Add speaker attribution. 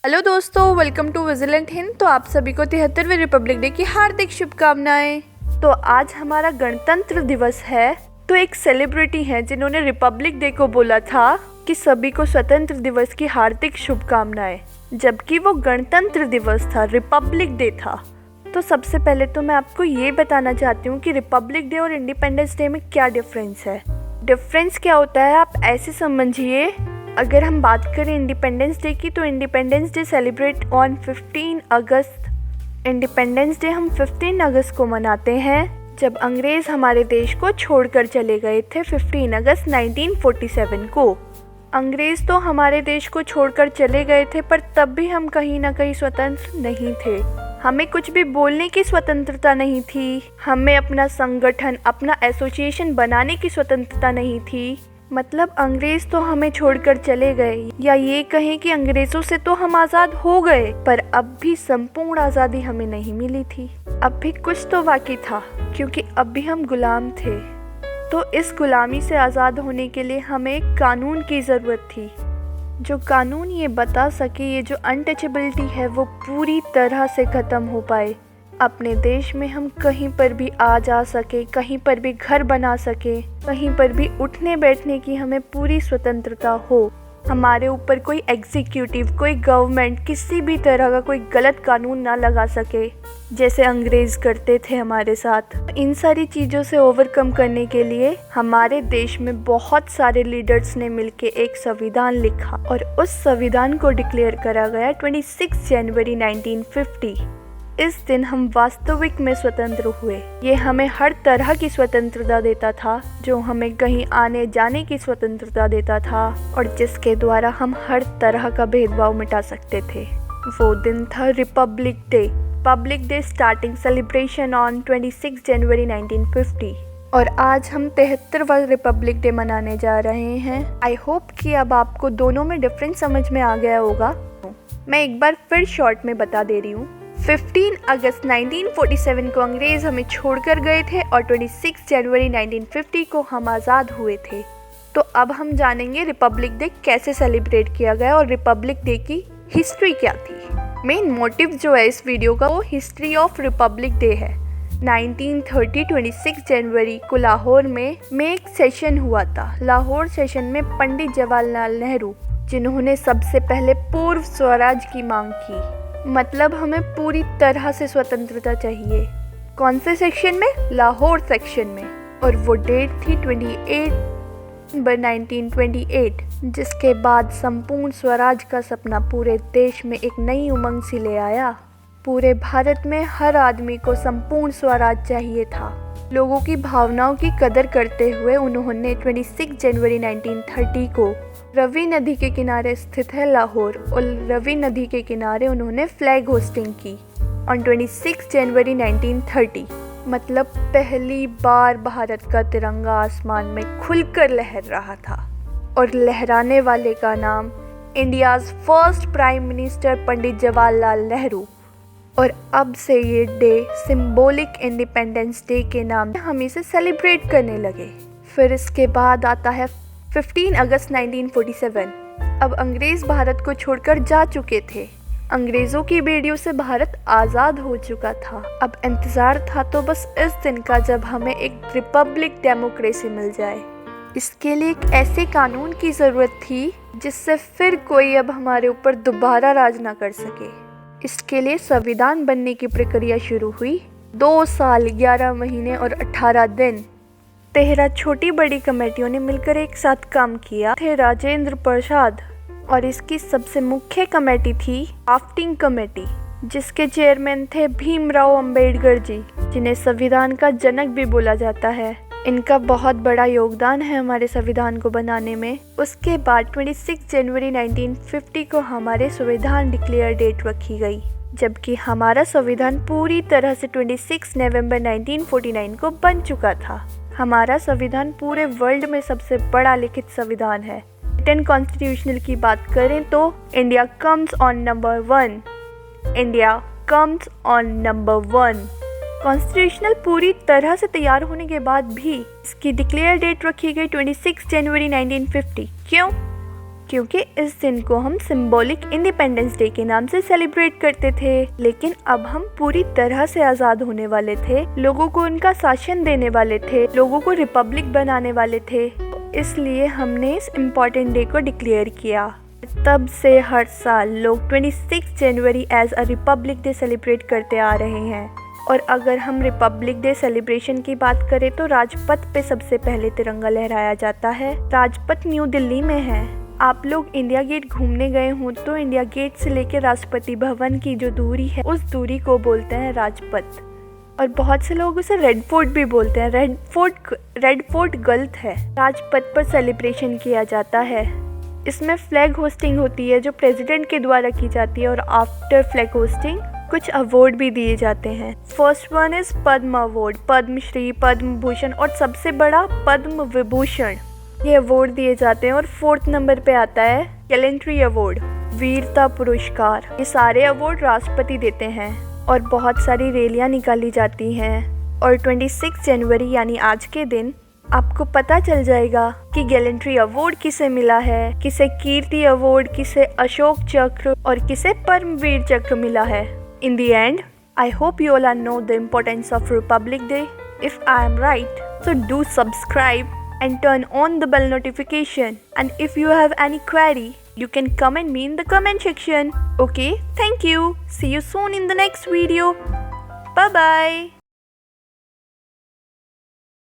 Speaker 1: Hello दोस्तों, welcome to vigilant Hind. तो आप सभी को 73वें रिपब्लिक डे की हार्दिक शुभकामनाएं। तो आज हमारा गणतंत्र दिवस है। तो एक सेलिब्रिटी है जिन्होंने रिपब्लिक डे को बोला था कि सभी को स्वतंत्र दिवस की हार्दिक शुभकामनाएं, जबकि वो गणतंत्र दिवस था, रिपब्लिक डे था। तो सबसे पहले तो मैं आपको ये बताना चाहती हूँ कि रिपब्लिक डे और इंडिपेंडेंस डे में क्या डिफरेंस है। डिफरेंस क्या होता है आप ऐसे समझिए। अगर हम बात करें इंडिपेंडेंस डे की, तो independence day celebrate on 15 August. Independence day हम 15 अगस्त को मनाते हैं, जब अंग्रेज़ हमारे देश को छोड़कर चले गए थे 15 अगस्त 1947 को। अंग्रेज़ तो हमारे देश को छोड़कर चले गए थे, पर तब भी हम कहीं ना कहीं स्वतंत्र नहीं थे। हमें कुछ भी बोलने की स्वतंत्रता नहीं थी, हमें अपना संगठन, अपना एसोसिएशन बनाने की स्वतंत्रता नहीं थी। मतलब अंग्रेज तो हमें छोड़कर चले गए, या ये कहें कि अंग्रेजों से तो हम आज़ाद हो गए, पर अब भी संपूर्ण आज़ादी हमें नहीं मिली थी। अब भी कुछ तो बाकी था, क्योंकि अब भी हम गुलाम थे। तो इस गुलामी से आज़ाद होने के लिए हमें एक कानून की ज़रूरत थी, जो कानून ये बता सके ये जो अनटचेबिलिटी है वो पूरी तरह से ख़त्म हो पाए। अपने देश में हम कहीं पर भी आ जा सके, कहीं पर भी घर बना सके, कहीं पर भी उठने बैठने की हमें पूरी स्वतंत्रता हो। हमारे ऊपर कोई एग्जीक्यूटिव, कोई गवर्नमेंट किसी भी तरह का कोई गलत कानून ना लगा सके, जैसे अंग्रेज़ करते थे हमारे साथ। इन सारी चीज़ों से ओवरकम करने के लिए हमारे देश में बहुत सारे लीडर्स ने मिलके एक संविधान लिखा, और उस संविधान को डिक्लेयर करा गया 26 जनवरी 1950। इस दिन हम वास्तविक में स्वतंत्र हुए। ये हमें हर तरह की स्वतंत्रता देता था, जो हमें कहीं आने जाने की स्वतंत्रता देता था, और जिसके द्वारा हम हर तरह का भेदभाव मिटा सकते थे। वो दिन था Republic day. Republic day starting celebration on 26 जनवरी 1950, और आज हम 73वां रिपब्लिक डे मनाने जा रहे हैं। आई होप कि अब आपको दोनों में डिफरेंस समझ में आ गया होगा। मैं एक बार फिर शॉर्ट में बता दे रही हूँ। 15 अगस्त 1947 को अंग्रेज हमें छोड़कर गए थे, और 26 जनवरी 1950 को हम आज़ाद हुए थे। तो अब हम जानेंगे रिपब्लिक डे कैसे सेलिब्रेट किया गया और रिपब्लिक डे की हिस्ट्री क्या थी। मेन मोटिव जो है इस वीडियो का वो हिस्ट्री ऑफ रिपब्लिक डे है। 1930 26 जनवरी को लाहौर में एक सेशन हुआ था। लाहौर सेशन में पंडित जवाहरलाल नेहरू, जिन्होंने सबसे पहले पूर्व स्वराज की मांग की, मतलब हमें पूरी तरह से स्वतंत्रता चाहिए। कौन से सेक्शन में? लाहौर सेक्शन में। और वो डेट थी 28 नवंबर 1928, जिसके बाद संपूर्ण स्वराज का सपना पूरे देश में एक नई उमंग सी ले आया। पूरे भारत में हर आदमी को संपूर्ण स्वराज चाहिए था। लोगों की भावनाओं की कदर करते हुए उन्होंने 26 जनवरी 1930 को रवि नदी के किनारे स्थित है लाहौर, और रवि नदी के किनारे उन्होंने फ्लैग होस्टिंग की ऑन 26 जनवरी 1930। मतलब पहली बार भारत का तिरंगा आसमान में खुलकर लहर रहा था, और लहराने वाले का नाम India's first prime minister Pandit Jawaharlal Nehru. और अब से ये डे सिंबॉलिक इंडिपेंडेंस डे के नाम से हम इसे सेलिब्रेट करने लगे। फिर इसके बाद आता है 15 अगस्त 1947। अब अंग्रेज़ भारत को छोड़कर जा चुके थे। अंग्रेज़ों की बेड़ियों से भारत आज़ाद हो चुका था। अब इंतज़ार था तो बस इस दिन का जब हमें एक रिपब्लिक डेमोक्रेसी मिल जाए। इसके लिए एक ऐसे कानून की ज़रूरत थी जिससे फिर कोई अब हमारे ऊपर दोबारा राज ना कर सके। इसके लिए संविधान बनने की प्रक्रिया शुरू हुई। 2 साल 11 महीने और 18 दिन 13 छोटी बड़ी कमेटियों ने मिलकर एक साथ काम किया थे। राजेंद्र प्रसाद, और इसकी सबसे मुख्य कमेटी थी ड्राफ्टिंग कमेटी, जिसके चेयरमैन थे भीमराव अंबेडकर जी, जिन्हें संविधान का जनक भी बोला जाता है। इनका बहुत बड़ा योगदान है हमारे संविधान को बनाने में। उसके बाद 26 जनवरी 1950 को हमारे संविधान डिक्लेयर डेट रखी गई, जबकि हमारा संविधान पूरी तरह से 26 नवंबर 1949 को बन चुका था। हमारा संविधान पूरे वर्ल्ड में सबसे बड़ा लिखित संविधान है। रिटन कॉन्स्टिट्यूशनल की बात करें तो India comes on number 1। India comes on number 1। Constitutional पूरी तरह से तैयार होने के बाद भी इसकी डिक्लेयर डेट रखी गई 26 जनवरी 1950। क्यों? क्योंकि इस दिन को हम सिंबॉलिक इंडिपेंडेंस डे के नाम से सेलिब्रेट करते थे। लेकिन अब हम पूरी तरह से आज़ाद होने वाले थे, लोगों को उनका शासन देने वाले थे, लोगों को रिपब्लिक बनाने वाले थे। इसलिए हमने इस इम्पोर्टेंट डे को डिक्लेयर किया। तब से हर साल लोग 26 जनवरी as a Republic Day celebrate करते आ रहे हैं। और अगर हम रिपब्लिक डे सेलिब्रेशन की बात करें तो राजपथ पे सबसे पहले तिरंगा लहराया जाता है। राजपथ न्यू दिल्ली में है। आप लोग इंडिया गेट घूमने गए हो तो इंडिया गेट से लेकर राष्ट्रपति भवन की जो दूरी है उस दूरी को बोलते हैं राजपथ। और बहुत से लोग उसे रेड फोर्ट भी बोलते हैं। रेड फोर्ट गलत है। राजपथ पर सेलिब्रेशन किया जाता है। इसमें फ्लैग होस्टिंग होती है जो प्रेसिडेंट के द्वारा की जाती है और आफ्टर फ्लैग होस्टिंग कुछ अवार्ड भी दिए जाते हैं। First one is Padma award, Padmashri, Padma Bhushan और सबसे बड़ा पद्म विभूषण। ये अवार्ड दिए जाते हैं। और 4th नंबर पे आता है गैलेंट्री अवार्ड, वीरता पुरस्कार। ये सारे अवार्ड राष्ट्रपति देते हैं। और बहुत सारी रैलियां निकाली जाती हैं। और 26 जनवरी यानी आज के दिन आपको पता चल जाएगा कि गैलेंट्री अवार्ड किसे मिला है, किसे कीर्ति अवार्ड, किसे अशोक चक्र और किसे परमवीर चक्र मिला है। In the end, I hope you all know the importance of Republic Day. If I am right, so do subscribe and turn on the bell notification. And if you have any query, you can comment me in the comment section. Okay, thank you. See you soon in the next video. Bye bye.